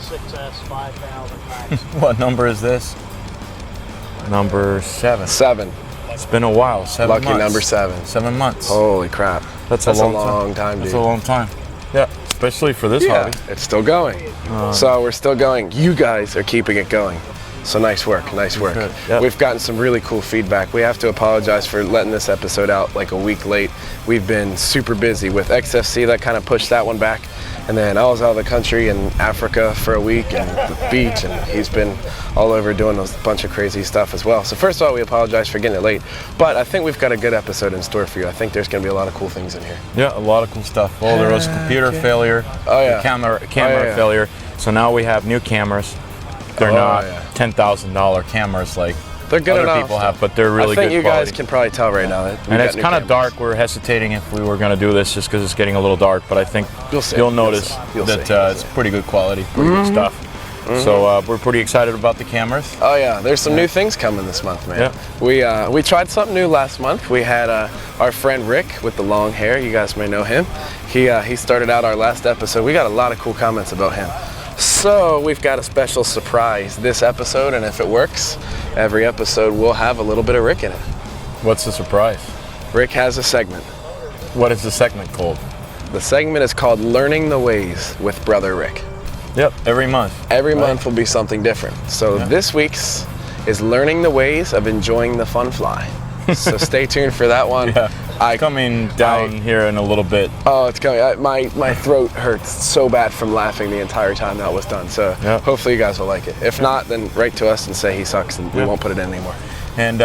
6S 5000 max. What number is this? Number 7. 7. It's been a while. 7 Lucky months. number 7. 7 months. Holy crap. That's a long time, dude. That's a long time. Yeah, especially for this hobby. It's still going. So we're still going. You guys are keeping it going. So nice work, nice work. Yep. We've gotten some really cool feedback. We have to apologize for letting this episode out like a week late. We've been super busy with XFC, that kind of pushed that one back. And then I was out of the country in Africa for a week and the beach, and he's been all over doing a bunch of crazy stuff as well. So first of all, we apologize for getting it late, but I think we've got a good episode in store for you. I think there's going to be a lot of cool things in here. Yeah, a lot of cool stuff. Well, there was a computer failure, camera failure. So now we have new cameras. They're not $10,000 cameras like they're good other enough. people have, but they're really good I think you quality. guys can probably tell right now that and it's kind of dark. We're hesitating if we were going to do this just because it's getting a little dark, but I think you'll notice that it's pretty good quality, pretty good stuff. So we're pretty excited about the cameras. Oh yeah, there's some new things coming this month, man. Yeah. We tried something new last month. We had our friend Rick with the long hair. You guys may know him. He started out our last episode. We got a lot of cool comments about him. So we've got a special surprise this episode, and if it works, every episode will have a little bit of Rick in it. What's the surprise? Rick has a segment. What is the segment called? The segment is called Learning the Ways with Brother Rick. Yep, every month. Every month will be something different. So this week's is Learning the Ways of Enjoying the Fun Fly. So stay tuned for that one. Coming down here in a little bit. Oh, it's coming. My throat hurts so bad from laughing the entire time that was done. So hopefully you guys will like it. If not, then write to us and say he sucks, and we won't put it in anymore. And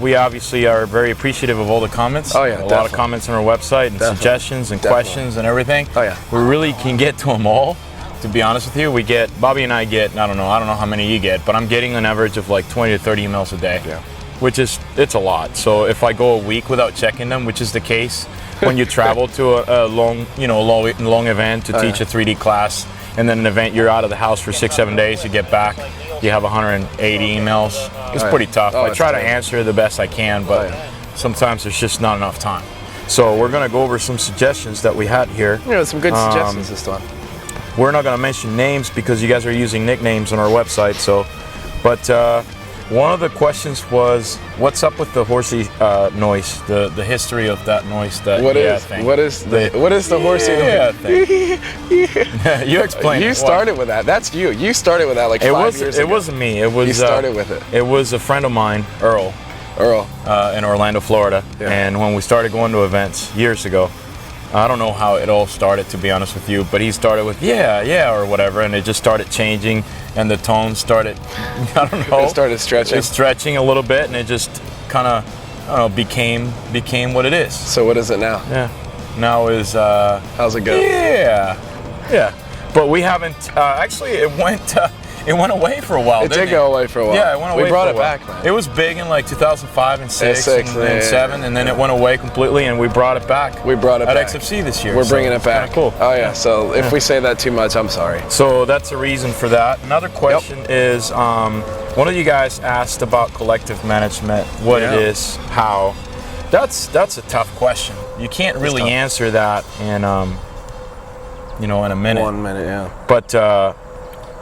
we obviously are very appreciative of all the comments. Oh yeah, a lot of comments on our website and suggestions and questions and everything. Oh yeah. We really can get to them all. To be honest with you, Bobby and I get, I don't know how many you get, but I'm getting an average of like 20 to 30 emails a day. Yeah. Which is, it's a lot. So if I go a week without checking them, which is the case when you travel to a long event to teach a 3D class, and then an event you're out of the house for 6-7 days, you get back, you have 180 emails. It's pretty tough. I try to answer the best I can, but sometimes there's just not enough time. So we're gonna go over some suggestions that we had here. Some good suggestions this time. We're not gonna mention names because you guys are using nicknames on our website. So, but one of the questions was, what's up with the horsey noise? The history of that noise. What is the horsey noise thing? You explain. You started with that. That's you. You started with that like 5 years ago. It wasn't me. It was. You started with it. It was a friend of mine, Earl, in Orlando, Florida. Yeah. And when we started going to events years ago, I don't know how it all started, to be honest with you, but he started with or whatever, and it just started changing, and the tone started, I don't know. It started stretching. It's stretching a little bit, and it just kind of, I don't know, became what it is. So what is it now? Yeah. Now is... how's it go? Yeah. But we haven't, actually it went away for a while. It did go away for a while. Yeah, it went away. We brought it back, man. It was big in like 2005 and 6 and 7, and then it went away completely, and we brought it back. We brought it at back. XFC this year. We're bringing it back. Cool. Oh yeah. So if we say that too much, I'm sorry. So that's a reason for that. Another question is, one of you guys asked about collective management, what it is, how. That's a tough question. You can't really answer that in in a minute. 1 minute, yeah. But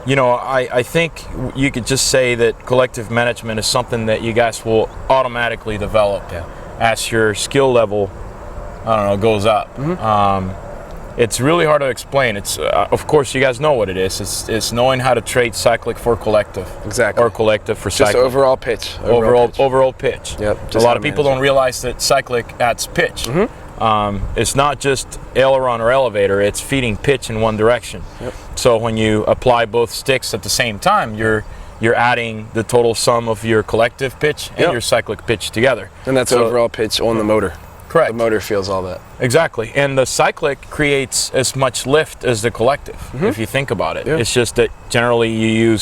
I think you could just say that collective management is something that you guys will automatically develop as your skill level, goes up. It's really hard to explain. It's of course you guys know what it is. It's knowing how to trade cyclic for collective. Exactly. Or collective for cyclic. Just overall pitch. Overall pitch. Yep. A lot of people don't realize that cyclic adds pitch. It's not just aileron or elevator, it's feeding pitch in one direction. Yep. So when you apply both sticks at the same time, you're adding the total sum of your collective pitch and your cyclic pitch together. And that's overall pitch on the motor. Correct. The motor feels all that. Exactly. And the cyclic creates as much lift as the collective, if you think about it. Yeah. It's just that generally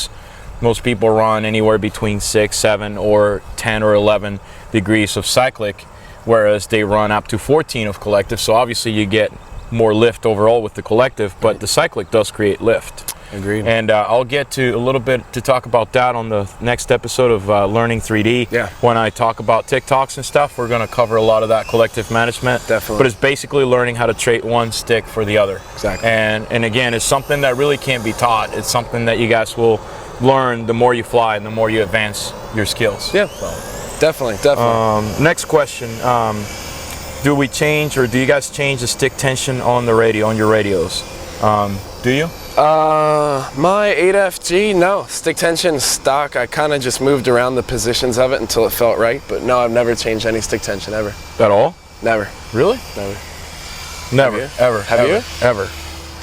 most people run anywhere between 6, 7, or 10 or 11 degrees of cyclic, whereas they run up to 14 of collective. So obviously you get more lift overall with the collective, but the cyclic does create lift. Agreed. And I'll get to a little bit to talk about that on the next episode of Learning 3D. Yeah. When I talk about TikToks and stuff, we're going to cover a lot of that collective management. Definitely. But it's basically learning how to trade one stick for the other. Exactly. And again, it's something that really can't be taught. It's something that you guys will learn the more you fly and the more you advance your skills. Yeah. Definitely. Next question. Do we change, or do you guys change the stick tension on the radio, on your radios? Do you? My 8FG, no. Stick tension stock. I kind of just moved around the positions of it until it felt right. But no, I've never changed any stick tension ever. At all? Never. Really? Never. Never. Ever. Have ever, you? Ever.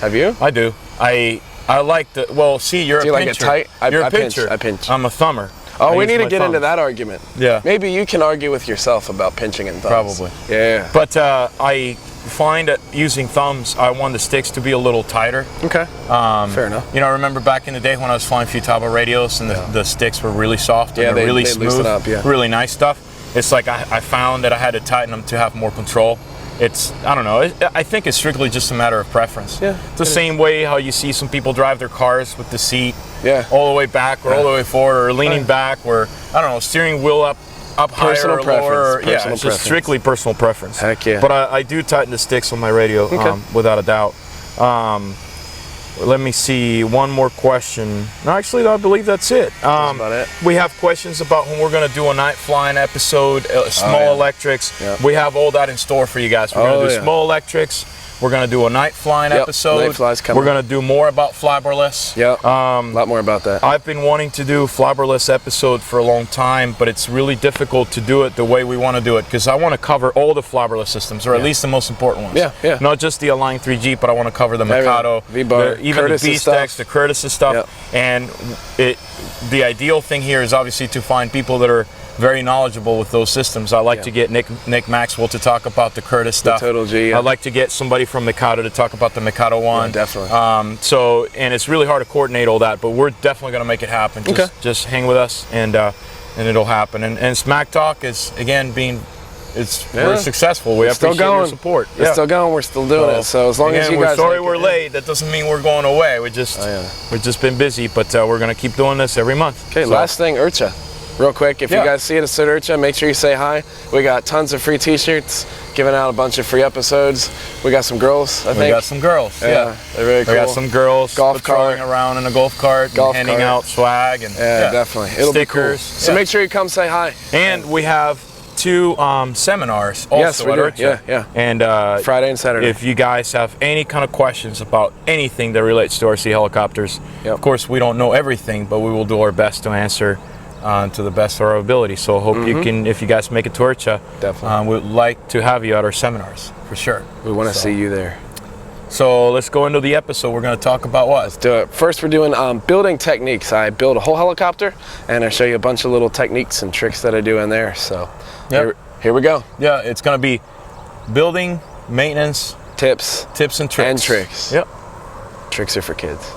Have you? I do. I like the. Well, see, you're Do a you like it pincher. tight? You're a I pinch. pincher. I pinch. I'm a thumber. Oh, I we use need to my get into thumbs. that argument. Yeah. Maybe you can argue with yourself about pinching and thumbs. Probably. Yeah. But I find that using thumbs, I want the sticks to be a little tighter. Okay. Fair enough. You know, I remember back in the day when I was flying Futaba radios and the sticks were really soft and they're really they smooth, loosen up, yeah. really nice stuff. It's like I found that I had to tighten them to have more control. It's, I don't know, I think it's strictly just a matter of preference. Yeah, it's the same way how you see some people drive their cars with the seat all the way back or all the way forward or leaning back, or, I don't know, steering wheel up Personal higher or lower. preference. Yeah, it's just strictly personal preference. Heck yeah. But I do tighten the sticks on my radio, without a doubt. Let me see, one more question. No, actually, I believe that's it. That's about it. We have questions about when we're going to do a night flying episode, small electrics. Yeah. We have all that in store for you guys. We're going to do small electrics. We're going to do a night flying episode. Night fly's coming. We're going to do more about flybarless. Yeah, a lot more about that. I've been wanting to do a flybarless episode for a long time, but it's really difficult to do it the way we want to do it, because I want to cover all the flybarless systems, or at least the most important ones. Yeah. Not just the Align 3G, but I want to cover the Mikado, V-Bar, even Curtis' the B-Stacks, the Curtis' stuff. And the ideal thing here is obviously to find people that are very knowledgeable with those systems. I like to get Nick Maxwell to talk about the Curtis stuff. The Total G. I'd like to get somebody from Mikado to talk about the Mikado one. Yeah, definitely. So, and it's really hard to coordinate all that, but we're definitely going to make it happen. Just hang with us, and it'll happen. And SmackTalk is again we're successful. We appreciate your support. It's still going. We're still doing it. So as long as you guys, we're sorry we're late. That doesn't mean we're going away. We've just been busy, but we're going to keep doing this every month. Okay. Last thing, Urcha. Real quick, if you guys see us at Urcha, make sure you say hi. We got tons of free t-shirts, giving out a bunch of free episodes. We got some girls, I think. We got some girls, they're very cool. We got some girls patrolling around in a golf cart, handing out swag and definitely. It'll stickers. Be cool. So make sure you come say hi. And we have 2 seminars also at Urcha. Yeah. And Friday and Saturday. If you guys have any kind of questions about anything that relates to RC helicopters, of course we don't know everything, but we will do our best to answer to the best of our ability. So I hope you can, if you guys make it to Urcha, we'd like to have you at our seminars, for sure. We want to see you there. So let's go into the episode. We're going to talk about what? Let's do it. First, we're doing building techniques. I build a whole helicopter, and I show you a bunch of little techniques and tricks that I do in there. So here we go. Yeah, it's going to be building, maintenance, tips and tricks. And tricks. Yep. Tricks are for kids.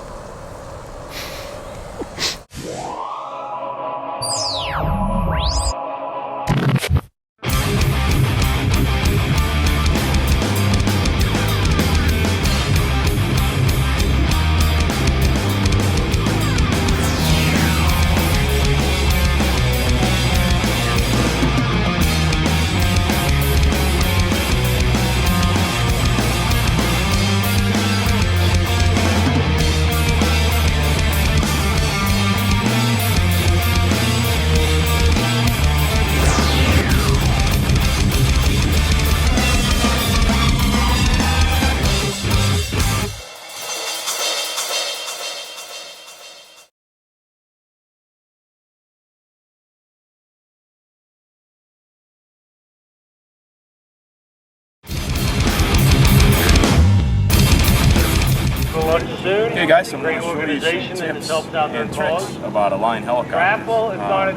Okay guys, I'm going to show you some tips and tricks about Align helicopters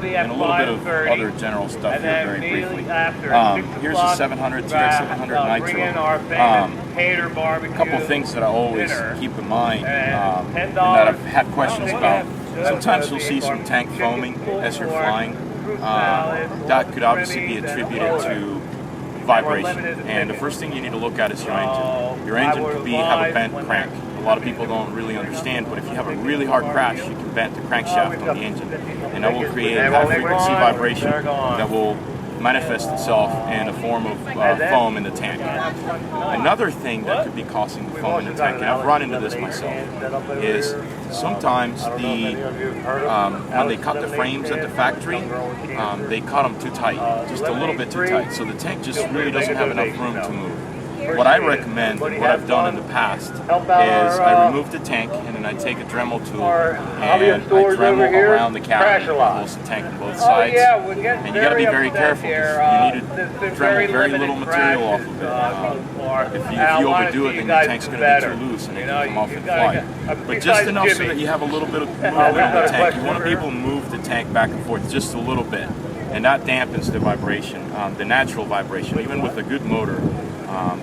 and a little bit of other general stuff here very briefly. Here's a 700 TX700 Nitro. A couple things that I always keep in mind and that I've had questions about. Sometimes you'll see some tank foaming as you're flying. That could obviously be attributed to vibration, and the first thing you need to look at is your engine. Your engine could have a bent crank. lot of people don't really understand, but if you have a really hard crash, you can bend the crankshaft on the engine, and that will create high-frequency vibration that will manifest itself in a form of foam in the tank. Another thing that could be causing the foam in the tank, and I've run into this myself, is sometimes when they cut the frames at the factory, they cut them too tight, just a little bit too tight, so the tank just really doesn't have enough room to move. What I recommend, and what I've done in the past, is I remove the tank and then I take a Dremel tool and I Dremel around the cavity that holds the tank on both sides. And you got to be very careful because you need to Dremel very little material off of it. If you overdo it, then your tank's going to be too loose and it can come off and fly. But just enough so that you have a little bit of movement in the tank. You want to be able to move the tank back and forth just a little bit. And that dampens the vibration, the natural vibration, even with a good motor.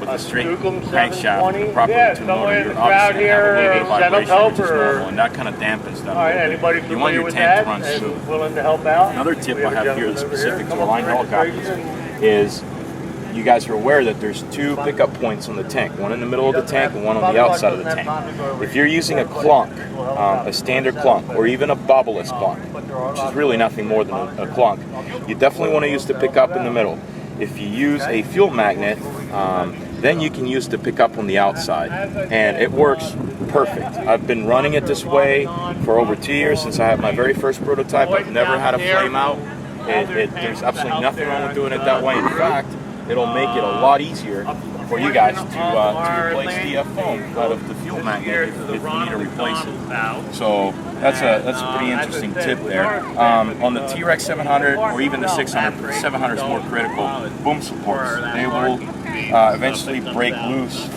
With a straight crankshaft and a properly tuned motor, you're obviously going to have a little bit of vibration, which is normal, and that kind of dampens that a little bit. You want your tank to run smooth. Another tip I have here that's specific to line helicopters is you guys are aware that there's two pickup points on the tank, one in the middle of the tank and one on the outside of the tank. If you're using a clunk, a standard clunk, or even a bobbleless clunk, which is really nothing more than a clunk, you definitely want to use the pickup in the middle. If you use a fuel magnet, then you can use the pickup on the outside, and it works perfect. I've been running it this way for over 2 years since I had my very first prototype. I've never had a flame out. There's absolutely nothing wrong with doing it that way. In fact, it'll make it a lot easier for you guys to replace the foam out of the fuel magnet if you need to replace it. So that's a pretty interesting tip there. On the T-Rex 700 or even the 600, 700 is more critical. Boom supports, they will eventually break loose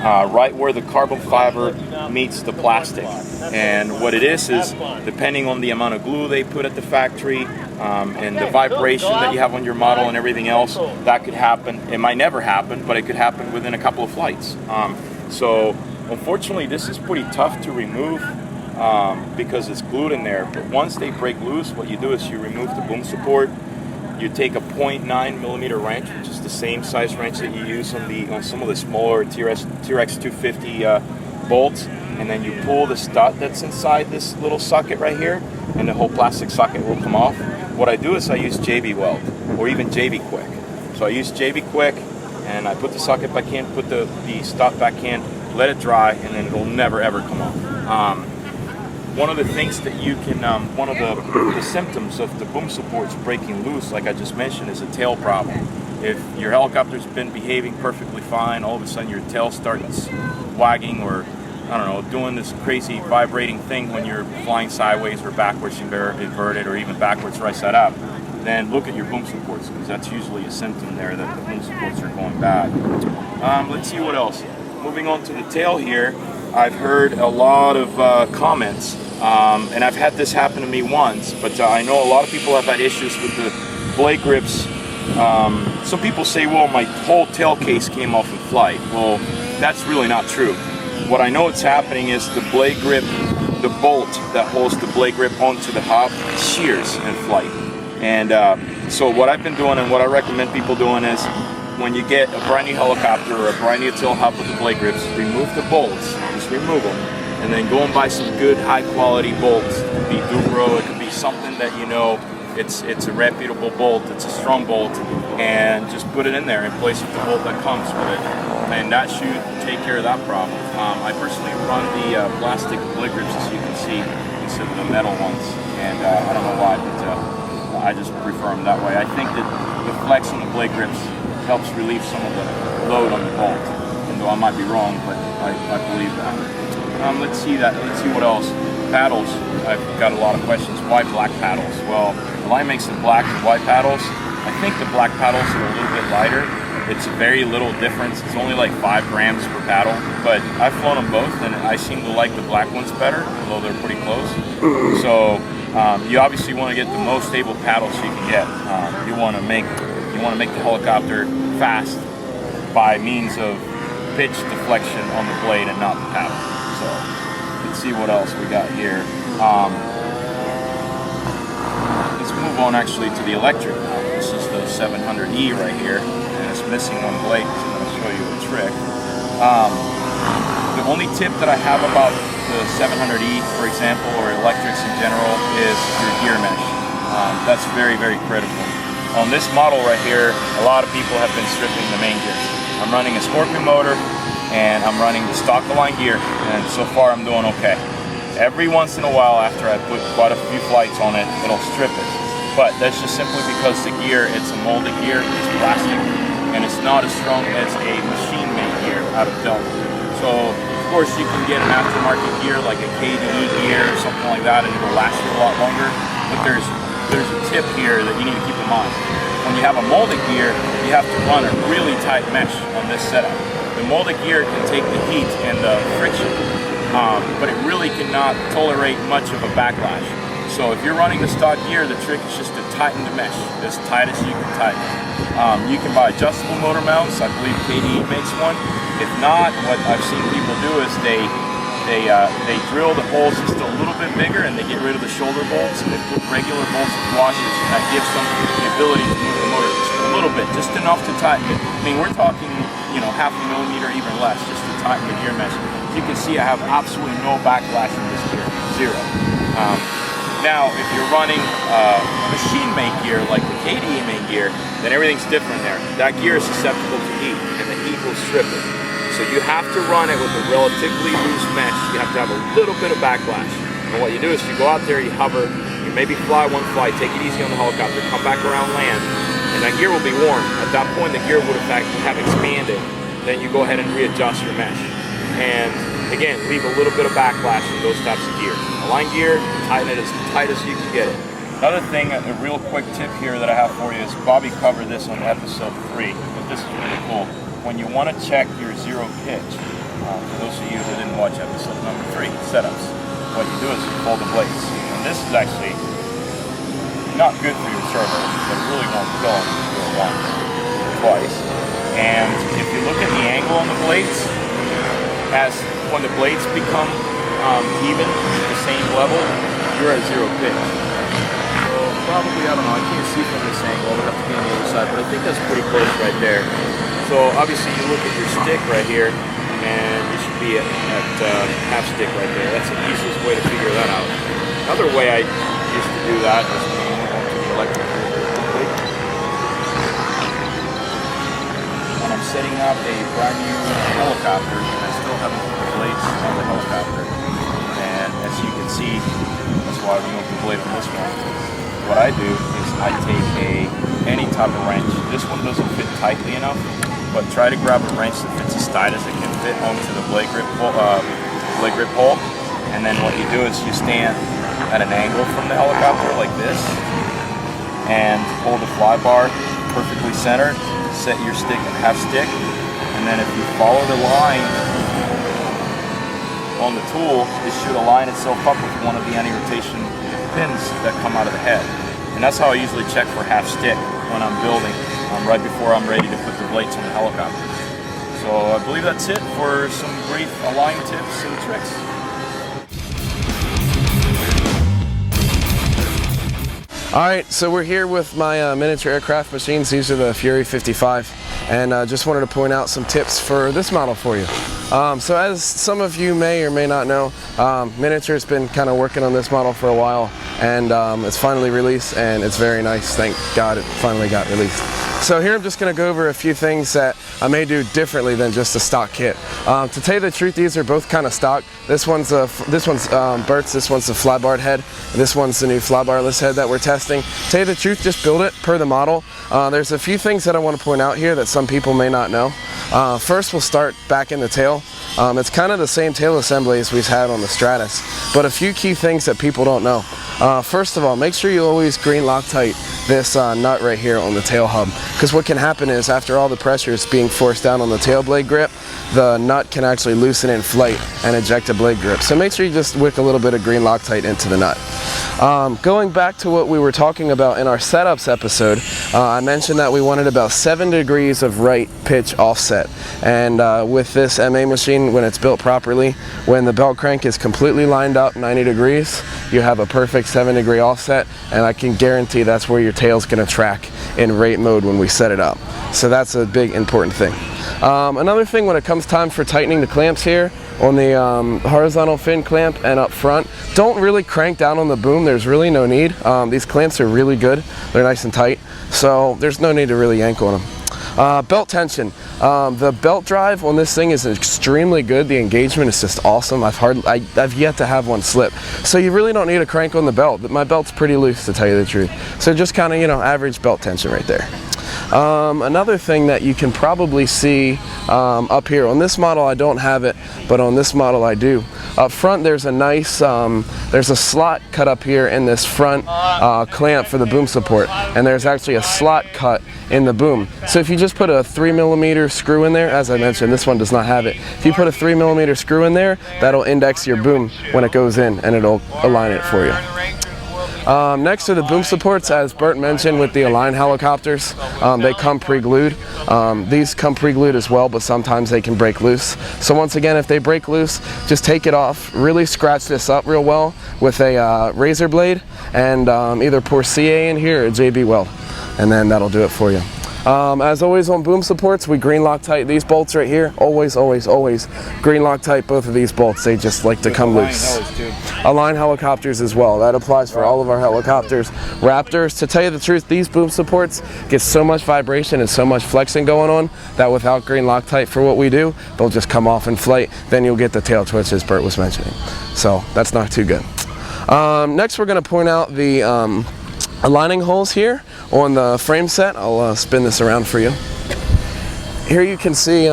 right where the carbon fiber meets the plastic. And what it is depending on the amount of glue they put at the factory and the vibration that you have on your model and everything else, that could happen. It might never happen, but it could happen within a couple of flights. So unfortunately, this is pretty tough to remove because it's glued in there. But once they break loose, what you do is you remove the boom support. You take a 0.9 millimeter wrench, which is the same size wrench that you use on some of the smaller T-Rex 250 bolts, and then you pull the stud that's inside this little socket right here, and the whole plastic socket will come off. What I do is I use JB Weld or even JB Quick. So I use JB Quick, and I put the socket back in, put the stud back in, let it dry, and then it'll never ever come off. One of the things that you can, one of the symptoms of the boom supports breaking loose, like I just mentioned, is a tail problem. If your helicopter's been behaving perfectly fine, all of a sudden your tail starts wagging or, I don't know, doing this crazy vibrating thing when you're flying sideways or backwards inverted or even backwards right side up, then look at your boom supports, because that's usually a symptom there that the boom supports are going bad. Let's see what else. Moving on to the tail here, I've heard a lot of comments, and I've had this happen to me once, but I know a lot of people have had issues with the blade grips. Some people say, well, my whole tail case came off in flight. Well, that's really not true. What I know is happening is the blade grip, the bolt that holds the blade grip onto the hub shears in flight. And so what I've been doing and what I recommend people doing is, when you get a brand new helicopter or a brand new tail hub with the blade grips, remove the bolts, just remove them, and then go and buy some good high quality bolts. It could be Dubro, it could be something that you know it's a reputable bolt, it's a strong bolt, and just put it in there and place with the bolt that comes with it. And that should take care of that problem. I personally run the plastic blade grips, as you can see, instead of the metal ones, and I don't know why, but I just prefer them that way. I think that the flex on the blade grips helps relieve some of the load on the bolt, even though I might be wrong, but I believe that. Let's see what else. Paddles, I've got a lot of questions. Why black paddles? Well, Line makes some black and white paddles. I think the black paddles are a little bit lighter. It's a very little difference. It's only like 5 grams per paddle, but I've flown them both and I seem to like the black ones better, although they're pretty close. So you obviously want to get the most stable paddles you can get. You want to make the helicopter fast by means of pitch deflection on the blade and not the paddle. So let's see what else we got here. Let's move on actually to the electric. This is the 700E right here, and it's missing one blade, so I'm going to show you a trick. The only tip that I have about the 700E, for example, or electrics in general, is your gear mesh. That's very, very critical. On this model right here, a lot of people have been stripping the main gear. I'm running a Scorpion motor, and I'm running the stock align gear, and so far I'm doing okay. Every once in a while, after I put quite a few flights on it, it'll strip it. But that's just simply because the gear, it's a molded gear, it's plastic, and it's not as strong as a machine-made gear out of Delta. So, of course, you can get an aftermarket gear like a KDE gear or something like that, and it'll last you a lot longer. But there's a tip here that you need to keep in mind. When you have a molded gear, you have to run a really tight mesh on this setup. The molded gear can take the heat and the friction, but it really cannot tolerate much of a backlash. So if you're running the stock gear, the trick is just to tighten the mesh as tight as you can tighten it. You can buy adjustable motor mounts. I believe KDE makes one. If not, what I've seen people do is they drill the holes just a little bit bigger, and they get rid of the shoulder bolts, and they put regular bolts with washers, and that gives them the ability to move the motor just a little bit, just enough to tighten it. I mean, we're talking, you know, half a millimeter, even less, just to tighten the gear mesh. You can see I have absolutely no backlash in this gear, zero. Now, if you're running machine-made gear like the KDE main gear, then everything's different there. That gear is susceptible to heat, and the heat will strip it. So you have to run it with a relatively loose mesh. You have to have a little bit of backlash. And what you do is you go out there, you hover, you maybe fly one flight, take it easy on the helicopter, come back around land, and that gear will be warm. At that point, the gear would in fact have expanded. Then you go ahead and readjust your mesh. And again, leave a little bit of backlash in those types of gear. Align gear, tighten it as tight as you can get it. Another thing, a real quick tip here that I have for you is Bobby covered this on episode 3, but this is really cool. When you want to check your zero pitch, for those of you that didn't watch episode number 3, setups, what you do is you fold the blades. And this is actually not good for your servos, but it really won't kill them if you do it once or twice. And if you look at the angle on the blades, when the blades become even at the same level, you're at zero pitch. So probably, I don't know, I can't see from this angle, I'll have to be on the other side, but I think that's pretty close right there. So obviously you look at your stick right here, and you should be at half stick right there. That's the easiest way to figure that out. Another way I used to do that is to the electric. When I'm setting up a brand new helicopter, I still have the blades on the helicopter. And as you can see, that's why I removed the blade on this one. What I do is I take any type of wrench. This one doesn't fit tightly enough, but try to grab a wrench that fits as tight as it can fit onto the blade grip hole. And then what you do is you stand at an angle from the helicopter like this, and hold the fly bar perfectly centered. Set your stick at half stick, and then if you follow the line on the tool, it should align itself up with one of the anti-rotation pins that come out of the head. And that's how I usually check for half stick when I'm building, right before I'm ready to put the blades on the helicopter. So I believe that's it for some brief align tips and tricks. Alright, so we're here with my miniature aircraft machines. These are the Fury 55, and just wanted to point out some tips for this model for you. So as some of you may or may not know, Miniature's been kind of working on this model for a while, and it's finally released, and it's very nice. Thank God it finally got released. So here I'm just going to go over a few things that I may do differently than just a stock kit. To tell you the truth, these are both kind of stock. This one's Bert's, this one's the flybarred head, and this one's the new flybarless head that we're testing. To tell you the truth, just build it per the model. There's a few things that I want to point out here that some people may not know. First, we'll start back in the tail. It's kind of the same tail assembly as we've had on the Stratus, but a few key things that people don't know. First of all, make sure you always green Loctite this nut right here on the tail hub, because what can happen is after all the pressure is being forced down on the tail blade grip, the nut can actually loosen in flight and eject a blade grip. So make sure you just wick a little bit of green Loctite into the nut. Going back to what we were talking about in our setups episode, I mentioned that we wanted about 7 degrees of right pitch offset, and with this MA machine, when it's built properly, when the belt crank is completely lined up 90 degrees, you have a perfect 7-degree offset, and I can guarantee that's where your tail's going to track in rate mode when we set it up. So that's a big important thing. Another thing when it comes time for tightening the clamps here, on the horizontal fin clamp and up front. Don't really crank down on the boom. There's really no need. These clamps are really good. They're nice and tight, so there's no need to really yank on them. Belt tension. The belt drive on this thing is extremely good. The engagement is just awesome. I've yet to have one slip. So you really don't need to crank on the belt. My belt's pretty loose, to tell you the truth. So just kind of, you know, average belt tension right there. Another thing that you can probably see up here, on this model I don't have it, but on this model I do. Up front there's a nice, there's a slot cut up here in this front clamp for the boom support, and there's actually a slot cut in the boom. So if you just put a 3mm screw in there, as I mentioned, this one does not have it. If you put a 3mm screw in there, that'll index your boom when it goes in, and it'll align it for you. Next are the boom supports, as Bert mentioned with the Align helicopters. They come pre-glued. These come pre-glued as well, but sometimes they can break loose. So once again, if they break loose, just take it off, really scratch this up real well with a razor blade, and either pour CA in here or JB Weld, and then that'll do it for you. As always on boom supports, we green Loctite these bolts right here. Always, always, always green Loctite both of these bolts. They just like to come loose. Align helicopters as well. That applies for all of our helicopters. Raptors, to tell you the truth, these boom supports get so much vibration and so much flexing going on that without green Loctite for what we do, they'll just come off in flight. Then you'll get the tail twitch as Bert was mentioning. So that's not too good. Next we're going to point out the aligning holes here on the frame set. I'll spin this around for you. Here you can see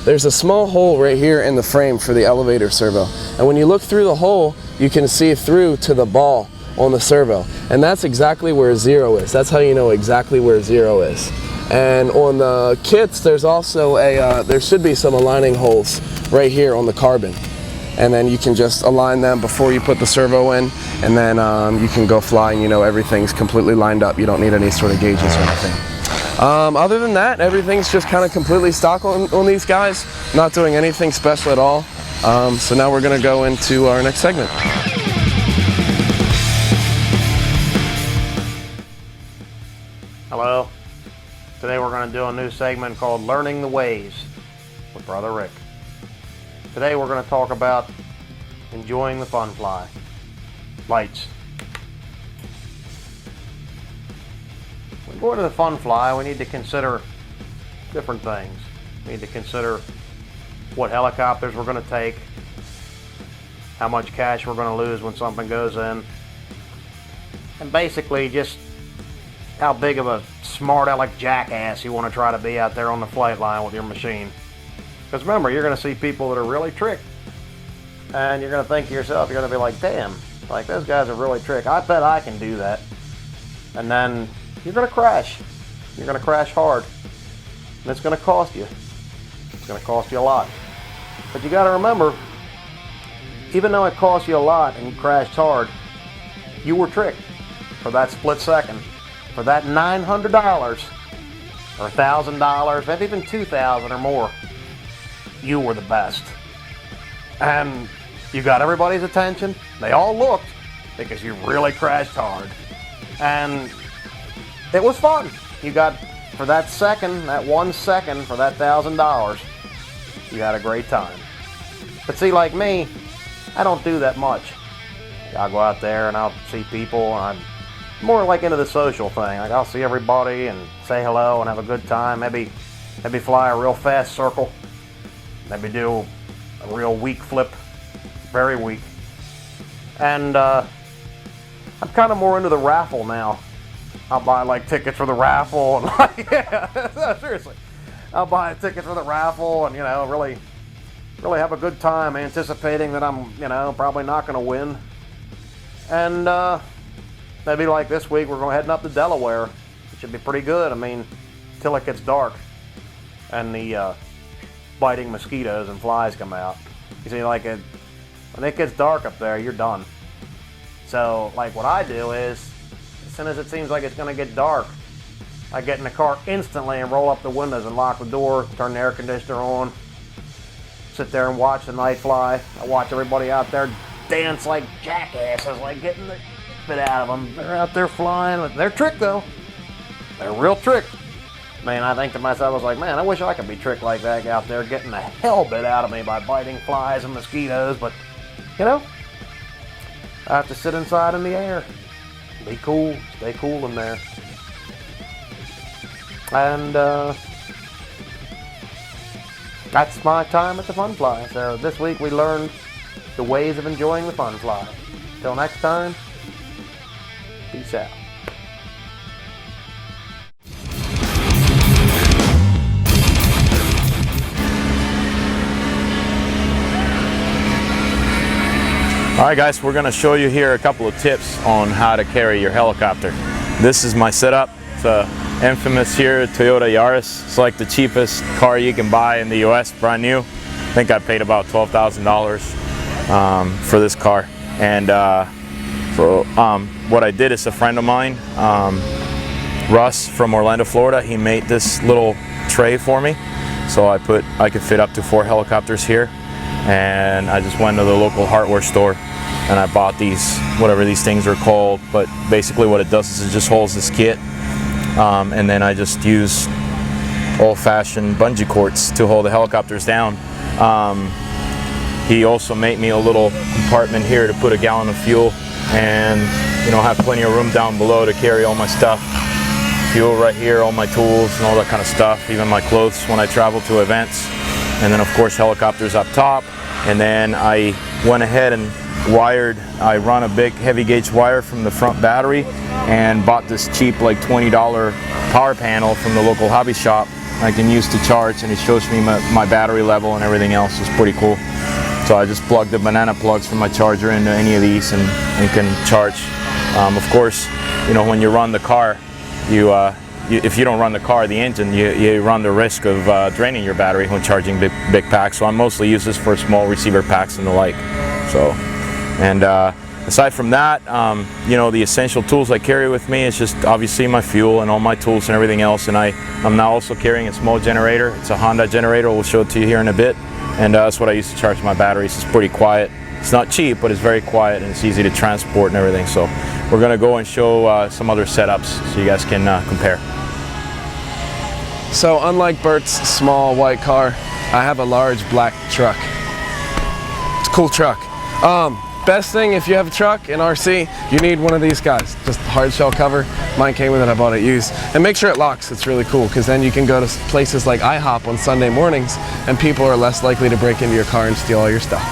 there's a small hole right here in the frame for the elevator servo, and when you look through the hole you can see through to the ball on the servo, and that's exactly where 0 is. That's how you know exactly where 0 is. And on the kits there's also a there should be some aligning holes right here on the carbon, and then you can just align them before you put the servo in, and then you can go fly and you know everything's completely lined up. You don't need any sort of gauges or anything. Other than that, everything's just kind of completely stock on these guys, not doing anything special at all. So now we're going to go into our next segment. Hello. Today we're going to do a new segment called Learning the Ways with Brother Rick. Today we're going to talk about enjoying the fun fly. Lights. When going to the fun fly, we need to consider different things. We need to consider what helicopters we're going to take, how much cash we're going to lose when something goes in, and basically just how big of a smart aleck jackass you want to try to be out there on the flight line with your machine. Because remember, you're going to see people that are really tricked, and you're going to think to yourself, you're going to be like, damn, like those guys are really tricked. I bet I can do that. And then you're going to crash. You're going to crash hard, and it's going to cost you. It's going to cost you a lot. But you got to remember, even though it cost you a lot and you crashed hard, you were tricked for that split second. For that $900 or $1,000, maybe even $2,000 or more, you were the best. And you got everybody's attention. They all looked because you really crashed hard. And it was fun. You got, for that second, that 1 second, for that $1,000, you had a great time. But see, like me, I don't do that much. I'll go out there and I'll see people, and I'm more like into the social thing. Like I'll see everybody and say hello and have a good time. Maybe fly a real fast circle. Maybe do a real weak flip, very weak. And I'm kind of more into the raffle now. I'll buy like tickets for the raffle and like, yeah, seriously. I'll buy a ticket for the raffle and, you know, really have a good time anticipating that I'm, you know, probably not going to win. And maybe like this week we're heading up to Delaware. It should be pretty good. I mean, till it gets dark and the biting mosquitoes and flies come out. You see, like when it gets dark up there, you're done. So like what I do is, as soon as it seems like it's going to get dark, I get in the car instantly and roll up the windows and lock the door, turn the air conditioner on, sit there and watch the night fly. I watch everybody out there dance like jackasses, like getting the bit out of them. They're out there flying. They're tricked though. They're real tricked. Man, I think to myself, I was like, man, I wish I could be tricked like that out there getting the hell bit out of me by biting flies and mosquitoes, but, you know, I have to sit inside in the air. Be cool. Stay cool in there. And, that's my time at the Fun Fly. So this week we learned the ways of enjoying the Fun Fly. Till next time, peace out. All right, guys, we're going to show you here a couple of tips on how to carry your helicopter. This is my setup. It's a infamous here Toyota Yaris. It's like the cheapest car you can buy in the US, brand new. I think I paid about $12,000 for this car. And what I did is a friend of mine, Russ from Orlando, Florida, he made this little tray for me. So I could fit up to 4 helicopters here. And I just went to the local hardware store and I bought these, whatever these things are called, but basically what it does is it just holds this kit, and then I just use old-fashioned bungee cords to hold the helicopters down. He also made me a little compartment here to put a gallon of fuel, and have plenty of room down below to carry all my stuff. Fuel right here, all my tools and all that kind of stuff, even my clothes when I travel to events. And then of course helicopters up top. And then I went ahead and I run a big heavy gauge wire from the front battery and bought this cheap like $20 power panel from the local hobby shop I can use to charge, and it shows me my battery level and everything else. Is pretty cool. So I just plug the banana plugs from my charger into any of these and can charge. Of course, when you run the car, if you don't run the car, the engine, you run the risk of draining your battery when charging big packs. So I mostly use this for small receiver packs and the like. So, and aside from that, the essential tools I carry with me is just obviously my fuel and all my tools and everything else. And I'm now also carrying a small generator. It's a Honda generator. We'll show it to you here in a bit. And that's what I use to charge my batteries. It's pretty quiet. It's not cheap, but it's very quiet and it's easy to transport and everything. So we're going to go and show some other setups so you guys can compare. So unlike Bert's small white car, I have a large black truck. It's a cool truck. Best thing if you have a truck in RC, you need one of these guys. Just hard shell cover. Mine came with it, I bought it used. And make sure it locks, it's really cool, because then you can go to places like IHOP on Sunday mornings and people are less likely to break into your car and steal all your stuff.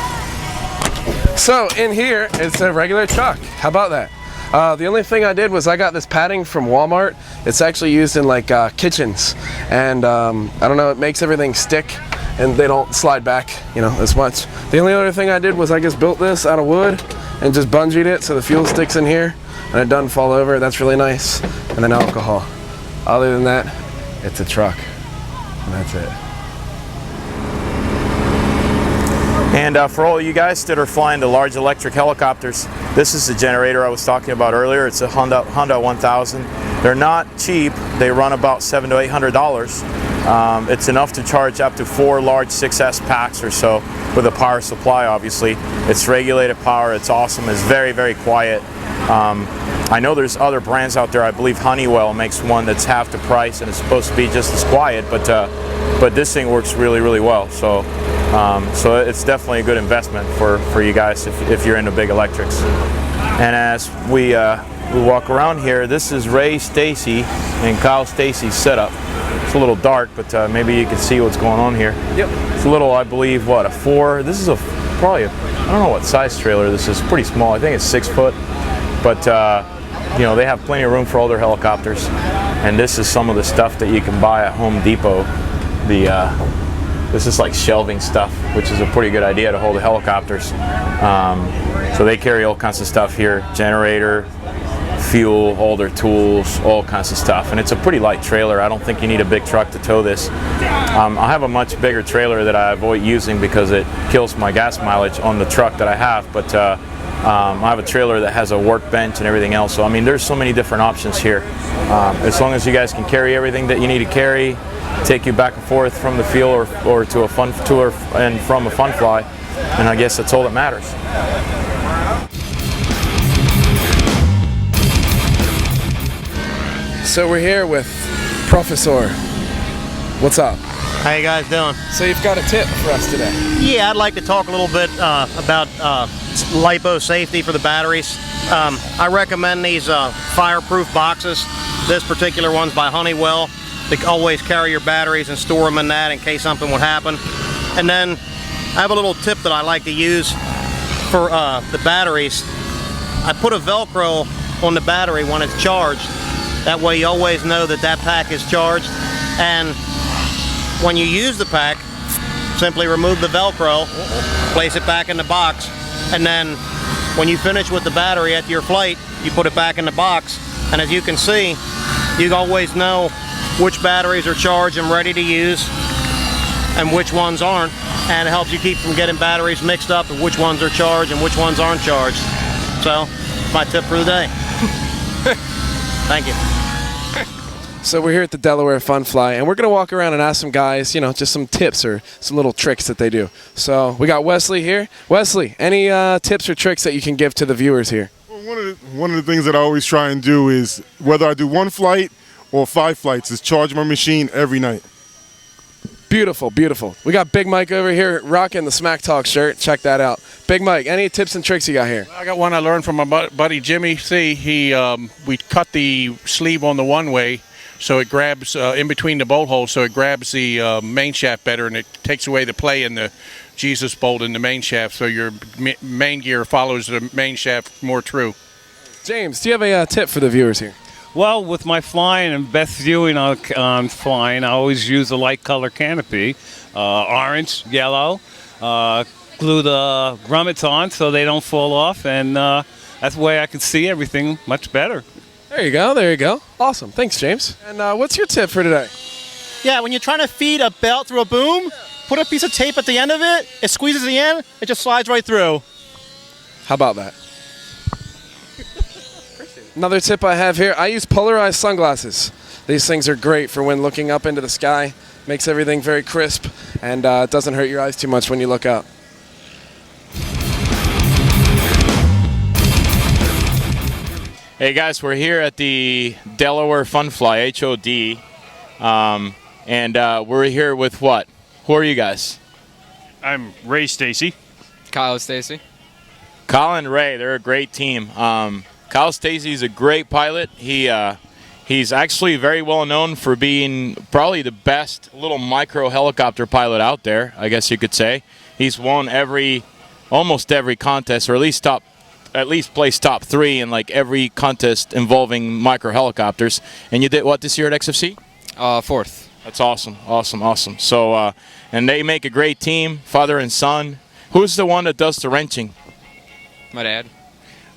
So in here, it's a regular truck. How about that? The only thing I did was I got this padding from Walmart. It's actually used in like kitchens, and I don't know, it makes everything stick and they don't slide back, as much. The only other thing I did was I just built this out of wood and just bungeed it so the fuel sticks in here and it doesn't fall over. That's really nice. And then alcohol. Other than that, it's a truck, and that's it. And for all you guys that are flying the large electric helicopters, this is the generator I was talking about earlier. It's a Honda 1000. They're not cheap. They run about $700 to $800. It's enough to charge up to 4 large 6S packs or so with a power supply, obviously. It's regulated power. It's awesome. It's very, very quiet. I know there's other brands out there. I believe Honeywell makes one that's half the price and it's supposed to be just as quiet, but this thing works really, really well. So it's definitely a good investment for you guys if you're into big electrics. And as we walk around here, this is Ray Stacy and Kyle Stacy's setup. It's a little dark, but maybe you can see what's going on here. Yep. It's a little, I believe, what, a 4? This is probably I don't know what size trailer this is. Pretty small. I think it's 6 foot. But they have plenty of room for all their helicopters. And this is some of the stuff that you can buy at Home Depot. This is like shelving stuff, which is a pretty good idea to hold the helicopters. So they carry all kinds of stuff here: generator, fuel, all their tools, all kinds of stuff. And it's a pretty light trailer. I don't think you need a big truck to tow this. I have a much bigger trailer that I avoid using because it kills my gas mileage on the truck that I have. But I have a trailer that has a workbench and everything else. So I mean, there's so many different options here. As long as you guys can carry everything that you need to carry, take you back and forth from the field or to a fun tour and from a fun fly, and I guess that's all that matters. So we're here with Professor What's up? How you guys doing? So you've got a tip for us today. Yeah, I'd like to talk a little bit about Lipo safety for the batteries. I recommend these fireproof boxes. This particular one's by Honeywell. To always carry your batteries and store them in that in case something would happen. And then I have a little tip that I like to use for the batteries. I put a Velcro on the battery when it's charged. That way you always know that that pack is charged. And when you use the pack, simply remove the Velcro, place it back in the box, and then when you finish with the battery at your flight, you put it back in the box. And as you can see, you always know which batteries are charged and ready to use and which ones aren't. And it helps you keep from getting batteries mixed up of which ones are charged and which ones aren't charged. So, my tip for the day. Thank you. So we're here at the Delaware Fun Fly, and we're going to walk around and ask some guys, just some tips or some little tricks that they do. So we got Wesley here. Wesley, any tips or tricks that you can give to the viewers here? Well, one of the things that I always try and do is, whether I do 1 flight or 5 flights, is charge my machine every night. Beautiful, beautiful. We got Big Mike over here rocking the SmackTalk shirt. Check that out. Big Mike, any tips and tricks you got here? I got one I learned from my buddy Jimmy C. We cut the sleeve on the one-way so it grabs in between the bolt holes, so it grabs the main shaft better, and it takes away the play in the Jesus bolt in the main shaft, so your main gear follows the main shaft more true. James, do you have a tip for the viewers here? Well, with my flying and best viewing on flying, I always use a light color canopy, orange, yellow, glue the grommets on so they don't fall off, and that's the way I can see everything much better. There you go, there you go. Awesome, thanks James. And what's your tip for today? Yeah, when you're trying to feed a belt through a boom, put a piece of tape at the end of it, it squeezes the end, it just slides right through. How about that? Another tip I have here, I use polarized sunglasses. These things are great for when looking up into the sky. Makes everything very crisp, and it doesn't hurt your eyes too much when you look up. Hey guys, we're here at the Delaware Fun Fly, HOD, and we're here with what? Who are you guys? I'm Ray Stacy. Kyle Stacy. Kyle and Ray, they're a great team. Kyle Stacy is a great pilot. He's actually very well known for being probably the best little micro helicopter pilot out there, I guess you could say. He's won almost every contest, or at least placed top 3 in like every contest involving micro helicopters. And you did what this year at XFC? 4th. That's awesome, awesome, awesome. So, and they make a great team, father and son. Who's the one that does the wrenching? My dad.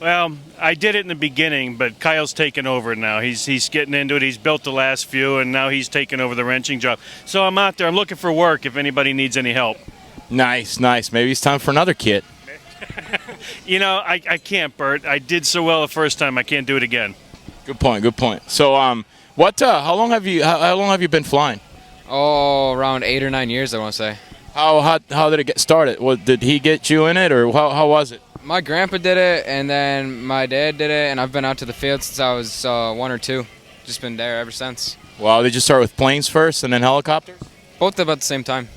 Well, I did it in the beginning, but Kyle's taken over now. He's getting into it. He's built the last few, and now he's taken over the wrenching job. So I'm out there. I'm looking for work if anybody needs any help. Nice, nice. Maybe it's time for another kit. I can't, Bert. I did so well the first time. I can't do it again. Good point. Good point. So, how long have you been flying? Oh, around 8 or 9 years, I want to say. How did it get started? Did he get you in it, or how was it? My grandpa did it, and then my dad did it, and I've been out to the field since I was 1 or 2. Just been there ever since. Wow, did you start with planes first and then helicopters? Both about the same time.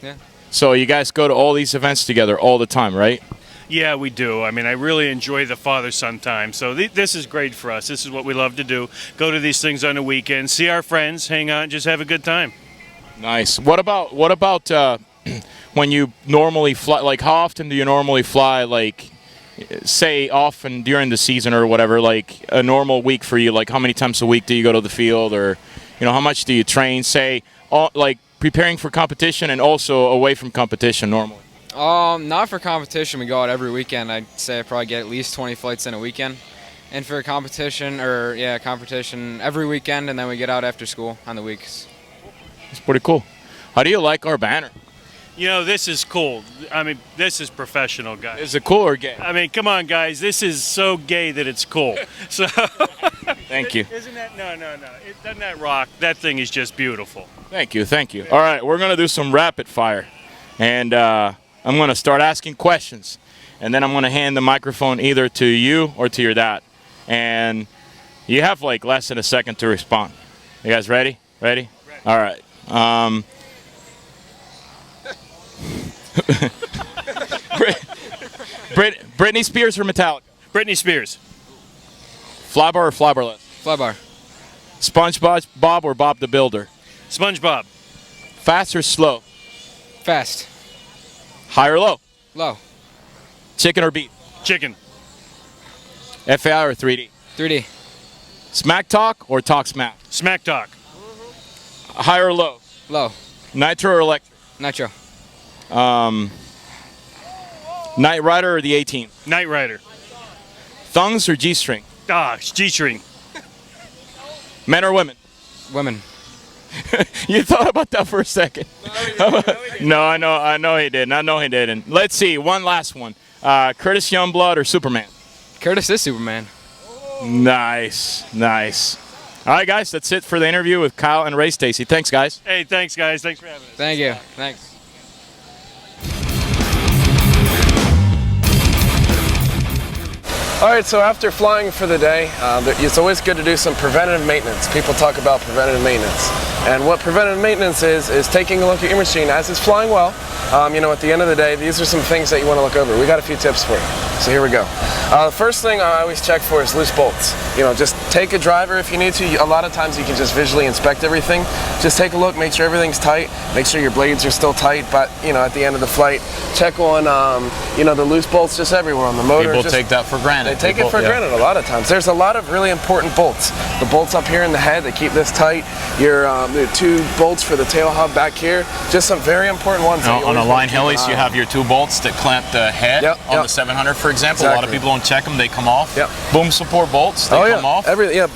Yeah. So you guys go to all these events together all the time, right? Yeah, we do. I mean, I really enjoy the father-son time. So this is great for us. This is what we love to do. Go to these things on the weekend, see our friends, hang out, and just have a good time. Nice. What about when you normally fly? Like, how often do you normally fly? Like, say often during the season or whatever. Like a normal week for you. Like, how many times a week do you go to the field, or how much do you train? Say, like preparing for competition and also away from competition normally. Not for competition. We go out every weekend. I'd say I probably get at least 20 flights in a weekend. And for competition, every weekend, and then we get out after school on the weeks. It's pretty cool. How do you like our banner? This is cool. I mean, this is professional, guys. Is it cool or gay? I mean, come on, guys. This is so gay that it's cool. So, thank you. Isn't that? No. Doesn't that rock? That thing is just beautiful. Thank you. All right, we're going to do some rapid fire. And I'm going to start asking questions. And then I'm going to hand the microphone either to you or to your dad. And you have like less than a second to respond. You guys ready? Ready? All right. Britney Spears or Metallica? Britney Spears. Flybar or flybarless? Flybar. SpongeBob Bob or Bob the Builder? SpongeBob. Fast or slow? Fast. High or low? Low. Chicken or beef? Chicken. FAI or 3D? 3D. SmackTalk or Talk Smack? SmackTalk. High or low? Low. Nitro or electric? Nitro. Knight Rider or the A-Team? Knight Rider. Thongs or G-string? G-string. Men or women? Women. You thought about that for a second. No, I know he didn't. I know he didn't. Let's see, one last one. Curtis Youngblood or Superman? Curtis is Superman. Nice. All right, guys, that's it for the interview with Kyle and Ray Stacy. Thanks, guys. Hey, thanks, guys. Thanks for having us. Thank you. Thanks. All right, so after flying for the day, it's always good to do some preventative maintenance. People talk about preventative maintenance. And what preventative maintenance is taking a look at your machine as it's flying well. At the end of the day, these are some things that you want to look over. We got a few tips for you. So here we go. The first thing I always check for is loose bolts. Just take a driver if you need to. A lot of times you can just visually inspect everything. Just take a look, make sure everything's tight, make sure your blades are still tight, but at the end of the flight, check on the loose bolts just everywhere on the motor. People take that for granted. They take it for granted a lot of times. There's a lot of really important bolts. The bolts up here in the head, they keep this tight. Your the 2 bolts for the tail hub back here, just some very important ones. On a line helis, you have your 2 bolts that clamp the head on the 700, for example. Exactly. A lot of people don't check them; they come off. Yep. Boom support bolts, they come off.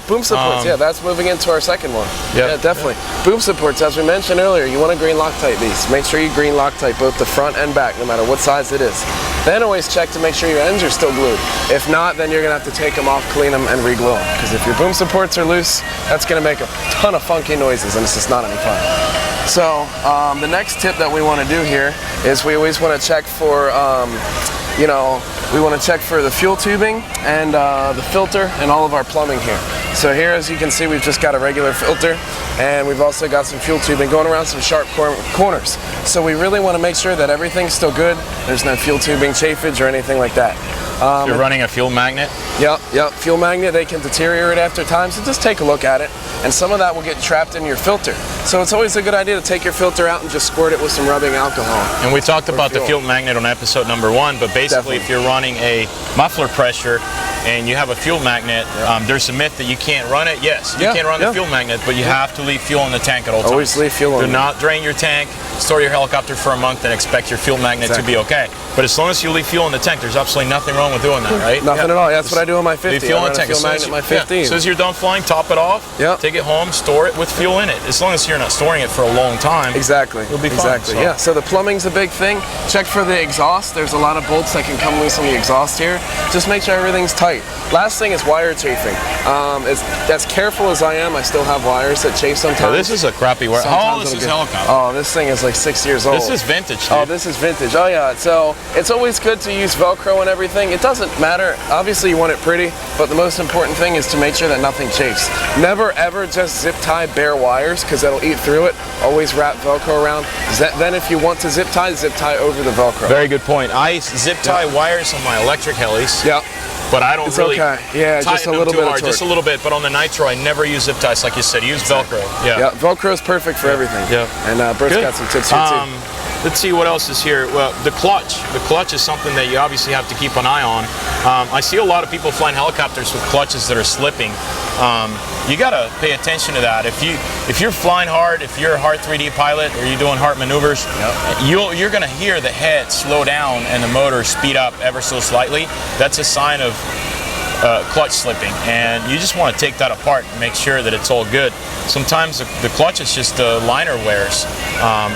Boom supports. That's moving into our second one. Yep. Yeah, definitely. Boom supports, as we mentioned earlier, you want to green Loctite these. Make sure you green Loctite both the front and back, no matter what size it is. Then always check to make sure your ends are still glued. If not, then you're gonna have to take them off, clean them, and re-glue them. Because if your boom supports are loose, that's gonna make a ton of funky noises, and it's just not any fun. So the next tip that we want to do here is we always want to check for, we want to check for the fuel tubing and the filter and all of our plumbing here. So here, as you can see, we've just got a regular filter, and we've also got some fuel tubing going around some sharp corners. So we really want to make sure that everything's still good. There's no fuel tubing chafage or anything like that. You're running a fuel magnet? Yep. Fuel magnet, they can deteriorate after time, so just take a look at it. And some of that will get trapped in your filter. So it's always a good idea to take your filter out and just squirt it with some rubbing alcohol. And we talked about the fuel magnet on episode number 1, but basically if you're running a muffler pressure and you have a fuel magnet, there's a myth that you can't run it. Yes, you can run the fuel magnet, but you have to leave fuel in the tank at all times. Always leave fuel in. Do not drain your tank, store your helicopter for a month, and expect your fuel magnet to be okay. But as long as you leave fuel in the tank, there's absolutely nothing wrong with doing that, right? Nothing at all. That's what I do on my 50. Leave fuel in the tank. Fuel magnet in my 15. As soon as you're done flying, top it off, take it home, store it with fuel in it. As long as you're not storing it for a long time, exactly, you'll be fine. Exactly. Yeah. So the plumbing's a big thing. Check for the exhaust. There's a lot of bolts that can come loose on the exhaust here. Just make sure everything's tight. Last thing is wire chafing. As careful as I am, I still have wires that chafe sometimes. Oh, this is a crappy wire. How old is this helicopter? Oh, this thing is like 6 years old. This is vintage, dude. Oh, this is vintage. Oh yeah. So it's always good to use Velcro and everything. It doesn't matter. Obviously you want it pretty, but the most important thing is to make sure that nothing chafes. Never ever just zip tie bare wires, because that'll eat through it. Always wrap Velcro around. Then if you want to zip tie over the Velcro. Very good point. I zip tie wires on my electric helis. Yeah. But I don't really just a little bit hard, just a little bit. But on the Nitro, I never use zip ties, like you said. Use Velcro. Yeah, Velcro is perfect for everything. Yeah. And Bert's got some tips here too. Let's see what else is here. Well, the clutch. The clutch is something that you obviously have to keep an eye on. I see a lot of people flying helicopters with clutches that are slipping. You gotta pay attention to that. If you're flying hard, if you're a hard 3D pilot or you're doing hard maneuvers, you're gonna hear the head slow down and the motor speed up ever so slightly. That's a sign of clutch slipping, and you just want to take that apart and make sure that it's all good. Sometimes the clutch is just the liner wears,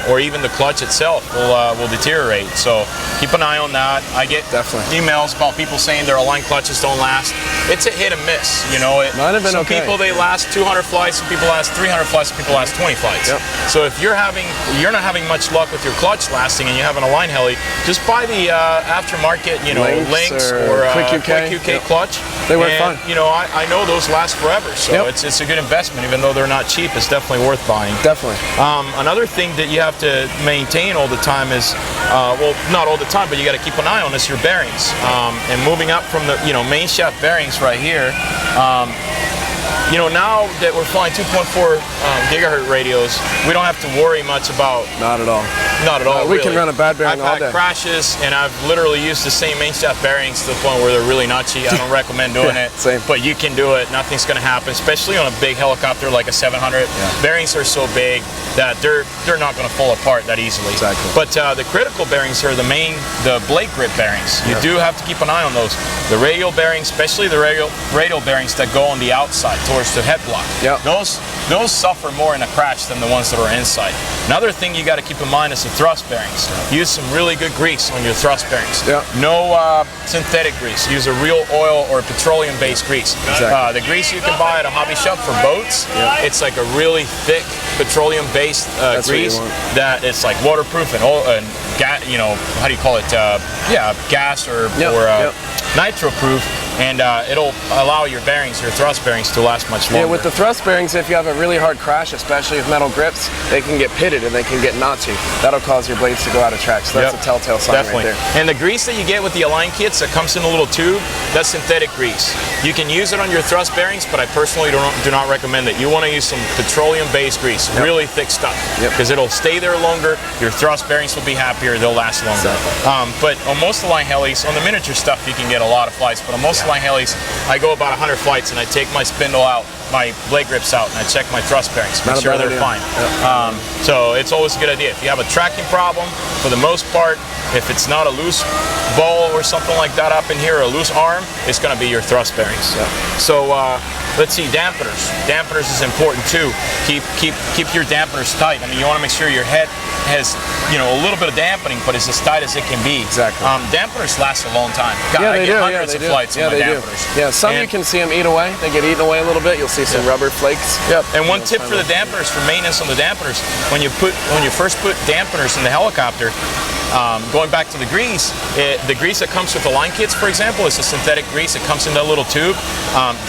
or even the clutch itself will deteriorate. So keep an eye on that. I get emails about people saying their align clutches don't last. it's a hit and miss. You know, Might have been some okay. people they last 200 flights, some people last 300 flights, some people last 20 flights. Yep. So if you're not having much luck with your clutch lasting, and you have an Align heli, just buy the aftermarket, you know, Lynx or Quick UK clutch. They work fine. You know, I know those last forever, so it's a good investment. Even though they're not cheap, it's definitely worth buying. Definitely. Another thing that you have to maintain all the time is, well, not all the time, but you got to keep an eye on is your bearings. And moving up from the, you know, main shaft bearings right here. You know, now that we're flying 2.4 gigahertz radios, we don't have to worry much about. Not at all. Not at all. We really. can run a bad bearing all I've day. had crashes, and I've literally used the same main shaft bearings to the point where they're really nutty. I don't recommend doing it. Same. But you can do it. Nothing's going to happen, especially on a big helicopter like a 700. Bearings are so big that they're not going to fall apart that easily. Exactly. But the critical bearings are the blade grip bearings. You do have to keep an eye on those. The radial bearings, especially the radial bearings that go on the outside towards the head block. Yep. Those suffer more in a crash than the ones that are inside. Another thing you got to keep in mind is the thrust bearings. Use some really good grease on your thrust bearings. Yep. No synthetic grease. Use a real oil or petroleum-based grease. Exactly. The grease you can buy at a hobby shop for boats, it's like a really thick petroleum-based grease that it's like waterproof and you know, how do you call it? Gas or nitro-proof. And it'll allow your bearings, your thrust bearings, to last much longer. Yeah, with the thrust bearings, if you have a really hard crash, especially with metal grips, they can get pitted and they can get notchy. That'll cause your blades to go out of track. So that's a telltale sign right there. And the grease that you get with the Align kits that comes in a little tube, that's synthetic grease. You can use it on your thrust bearings, but I personally do not recommend it. You want to use some petroleum-based grease, really thick stuff, because it'll stay there longer. Your thrust bearings will be happier. They'll last longer. But on most Align helis, on the miniature stuff, you can get a lot of flights. But on most Align helis, I go about 100 flights and I take my spindle out, my blade grips out, and I check my thrust bearings, make sure they're fine. So it's always a good idea. If you have a tracking problem, for the most part, if it's not a loose ball or something like that up in here, or a loose arm, it's going to be your thrust bearings. So let's see, dampeners. Dampeners is important too. Keep your dampeners tight. I mean, you want to make sure your head has, you know, a little bit of dampening, but it's as tight as it can be. Exactly. Dampeners last a long time. I get hundreds of flights on my dampeners. Some you can see them eat away. They get eaten away a little bit. You'll see some rubber flakes. And one tip for the dampeners, for maintenance on the dampeners, when you first put dampeners in the helicopter, going back to the grease that comes with the Align kits, for example, is a synthetic grease. It comes in that little tube.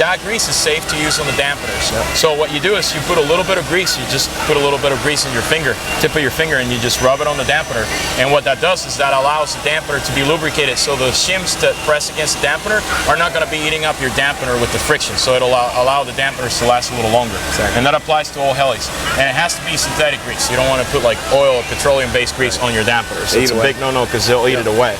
That grease is safe to use on the dampeners. So what you do is you put a little bit of grease. You just put a little bit of grease in your finger, tip of your finger, and you just rub it on the dampener. And what that does is that allows the dampener to be lubricated, so the shims that press against the dampener are not going to be eating up your dampener with the friction. So it'll allow the dampeners to last a little longer. And that applies to all helis. And it has to be synthetic grease. You don't want to put like oil or petroleum-based grease on your dampeners. It's a big no-no because they'll eat it away.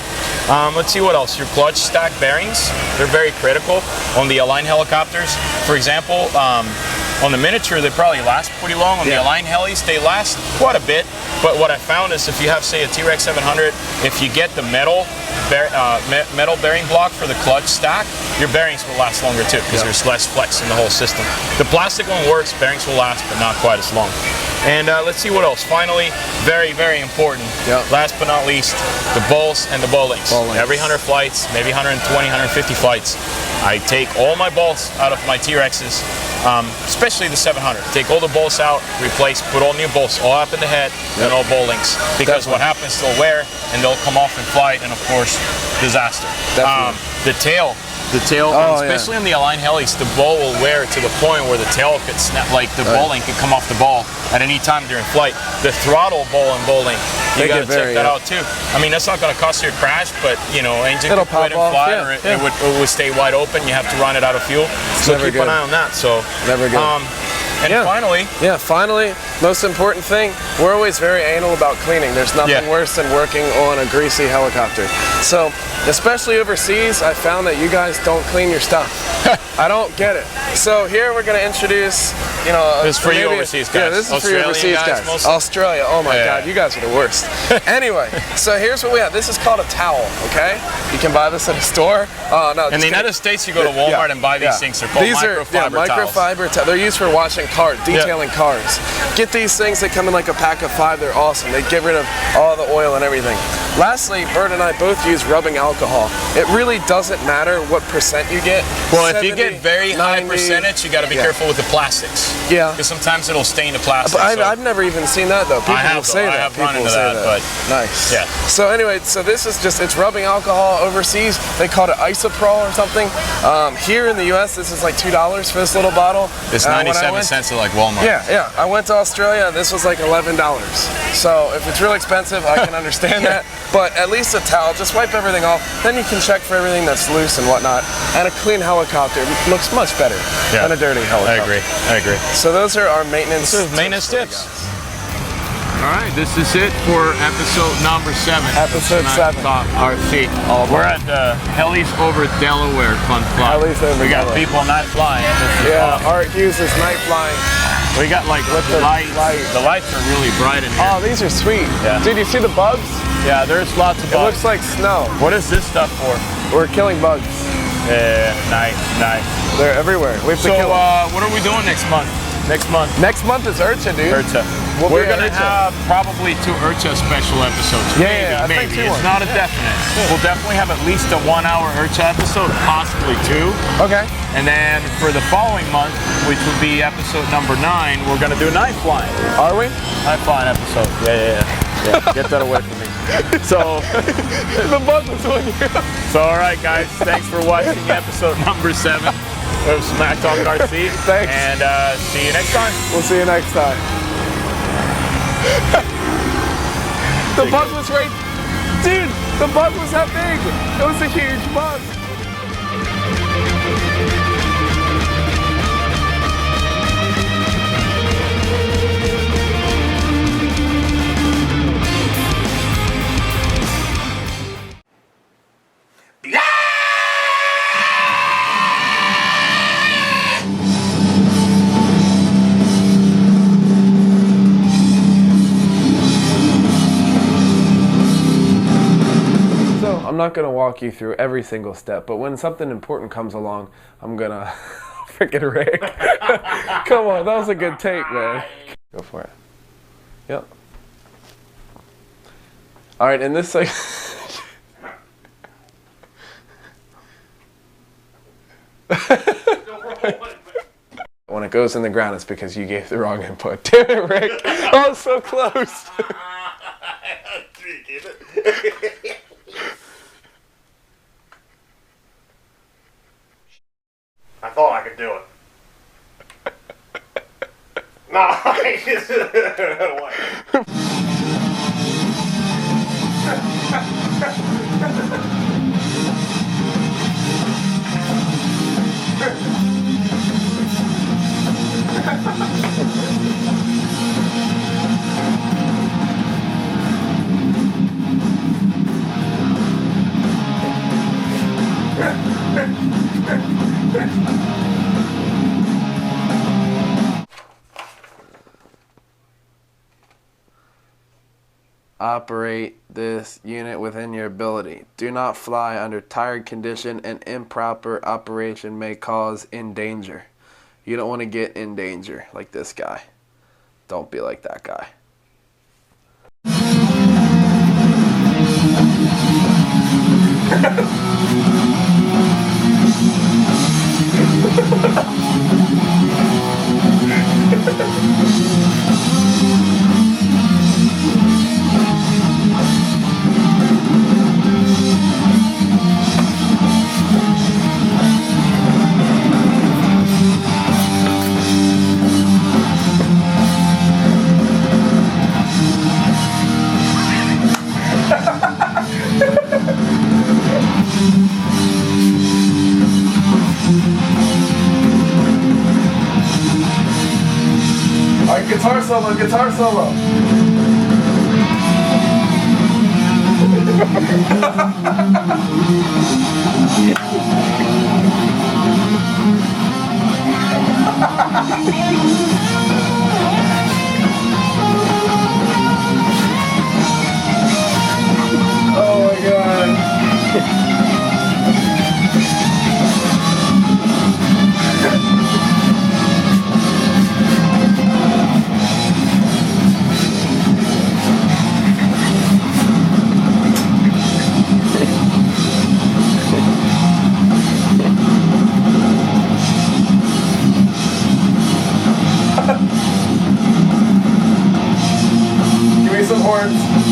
Let's see what else. Your clutch stack bearings, they're very critical on the Align helicopters. For example, on the miniature, they probably last pretty long. On the Align helis, they last quite a bit. But what I found is if you have, say, a T-Rex 700, if you get the metal bearing block for the clutch stack, your bearings will last longer too, because there's less flex in the whole system. The plastic one works, bearings will last, but not quite as long. And let's see what else. Finally, very, very important, last but not least, the bolts and the ball links. Every 100 flights, maybe 120, 150 flights, I take all my bolts out of my T-Rexes, especially the 700. Take all the bolts out, replace, put all new bolts, all up in the head, and all ball links. Because what happens, they'll wear, and they'll come off in flight, and of course, disaster. The tail, especially in the Align helis, the ball will wear to the point where the tail could snap, like the ball link could come off the ball at any time during flight. The throttle ball and ball link, you got to check that out too. I mean, that's not going to cost you a crash, but you know, engine could quit and fly, or it would stay wide open. You have to run it out of fuel. So keep an eye on that. So never good. Finally, most important thing, we're always very anal about cleaning. There's nothing worse than working on a greasy helicopter. So, especially overseas, I found that you guys don't clean your stuff. I don't get it. So here we're going to introduce, you know... This is for you overseas guys. Yeah, this is for you overseas guys. Australia, oh my God, you guys are the worst. Anyway, so here's what we have. This is called a towel, okay? You can buy this at a store. In the United States, you go to Walmart and buy these things. They're called microfiber towels. They're used for washing cars, detailing cars. Get get these things. They come in like a pack of 5. They're awesome. They get rid of all the oil and everything. Lastly, Bert and I both use rubbing alcohol. It really doesn't matter what percent you get. Well, 70, if you get very high 90, percentage, you got to be careful with the plastics. Yeah. Because sometimes it'll stain the plastic. But I've never even seen that though. People will say that. I have run into that, but nice. Yeah. So anyway, so this is just, it's rubbing alcohol. Overseas, they call it isoprol or something. Here in the U.S., this is like $2 for this little bottle. It's 97 cents at like Walmart. Yeah. I went to Australia, and this was like $11. So if it's real expensive, I can understand that. But at least a towel, just wipe everything off. Then you can check for everything that's loose and whatnot. And a clean helicopter looks much better than a dirty helicopter. I agree. So those are our maintenance tips. All right, this is it for episode number 7. Episode 7. RC. We're at the Helis over Delaware Fun Fly. Helis over We got Delaware. people night flying. Art Hughes is night flying. We got like the lights. The lights are really bright in here. Oh, these are sweet. Yeah. Dude, you see the bugs? Yeah, there's lots of It bugs. looks like snow. What is this stuff for? We're killing bugs. Yeah, nice. They're everywhere. We have to kill them. What are we doing next month? Next month is Urcha, dude. Urcha. We're going to have probably 2 Urcha special episodes. Yeah, I think maybe. 2 It's not a definite. We'll definitely have at least a 1-hour Urcha episode, possibly 2. Okay. And then for the following month, which would be episode number 9, we're going to do night flying. Are we? Night flying episode. Yeah. Get that away from me. So, the bug was on you. So, all right, guys. Thanks for watching episode number 7 of SmackTalk RC. Thanks. And see you next time. We'll see you next time. The bug was right. Dude, the bug was that big. It was a huge bug. I'm not going to walk you through every single step, but when something important comes along, I'm going to freaking Rick. Come on, that was a good take, man. Go for it. Yep. All right, in this when it goes in the ground, it's because you gave the wrong input. Damn it, Rick. Oh, so close. I thought I could do it. No, I just Operate this unit within your ability. Do not fly under tired condition, and improper operation may cause in danger. You don't want to get in danger like this guy. Don't be like that guy. Alright, guitar solo, guitar solo. Oh my god.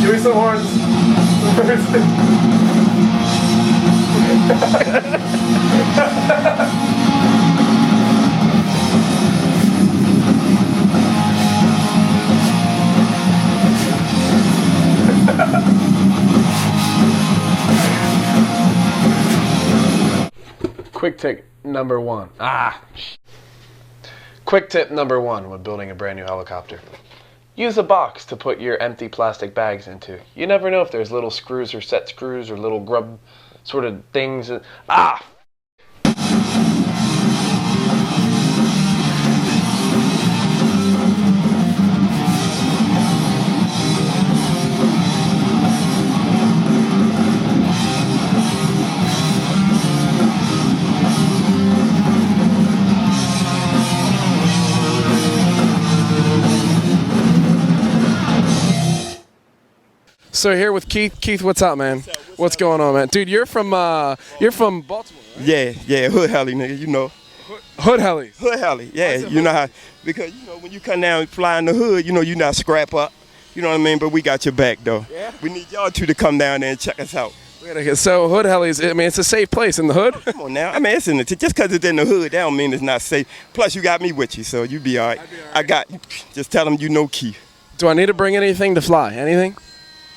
Give me some horns. Quick tip number one. Quick tip number one when building a brand new helicopter. Use a box to put your empty plastic bags into. You never know if there's little screws or set screws or little grub sort of things. So here with Keith. Keith, what's up, man? What's going on, man? Dude, you're from Baltimore, right? Yeah, hood heli, nigga, you know. Hood heli. Hood heli, yeah, you know how, because, you know, when you come down and fly in the hood, you know, you not scrap up, you know what I mean, but we got your back, though. Yeah. We need y'all two to come down there and check us out. So hood helis, I mean, it's a safe place in the hood. Come on now, I mean, it's in the, just because it's in the hood, that don't mean it's not safe. Plus, you got me with you, so you be all right. I got you. Just tell them you know Keith. Do I need to bring anything to fly? Anything?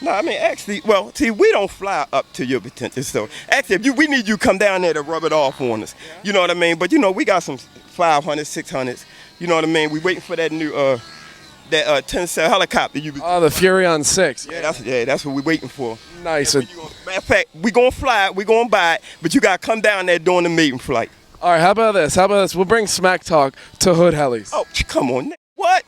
No, I mean, actually, well, see, we don't fly up to your potential. So, actually, we need you to come down there to rub it off on us. You know what I mean? But, you know, we got some 500s, 600s. You know what I mean? We waiting for that new, that 10-cell helicopter. Oh, the Furion 6. Yeah, that's what we waiting for. Nice. Matter of fact, we going to fly it, we going to buy it, but you got to come down there during the maiden flight. All right, how about this? We'll bring SmackTalk to hood helis. Oh, come on. What?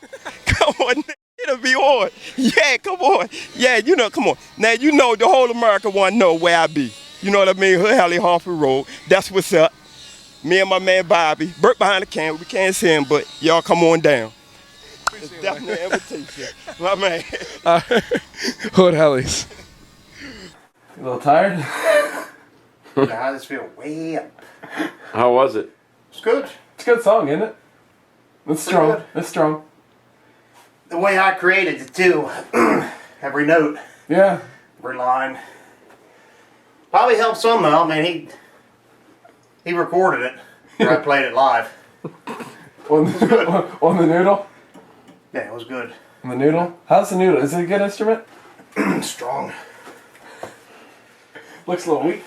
Come on. It'll be on. Yeah, come on. Yeah, you know, come on. Now, you know, the whole America want to know where I be. You know what I mean? Hood Heli, Harford Road. That's what's up. Me and my man Bobby. Bert behind the camera. We can't see him, but y'all come on down. It's definitely an invitation. My man. Hood helis. You a little tired? I just feel way up. How was it? It's good. It's a good song, isn't it? It's strong. Good. It's strong. The way I created it too. Every note. Yeah. Every line. Probably helped some though. I mean, he recorded it. I played it live. On the noodle? Yeah, it was good. On the noodle? How's the noodle? Is it a good instrument? Strong. Looks a little weak.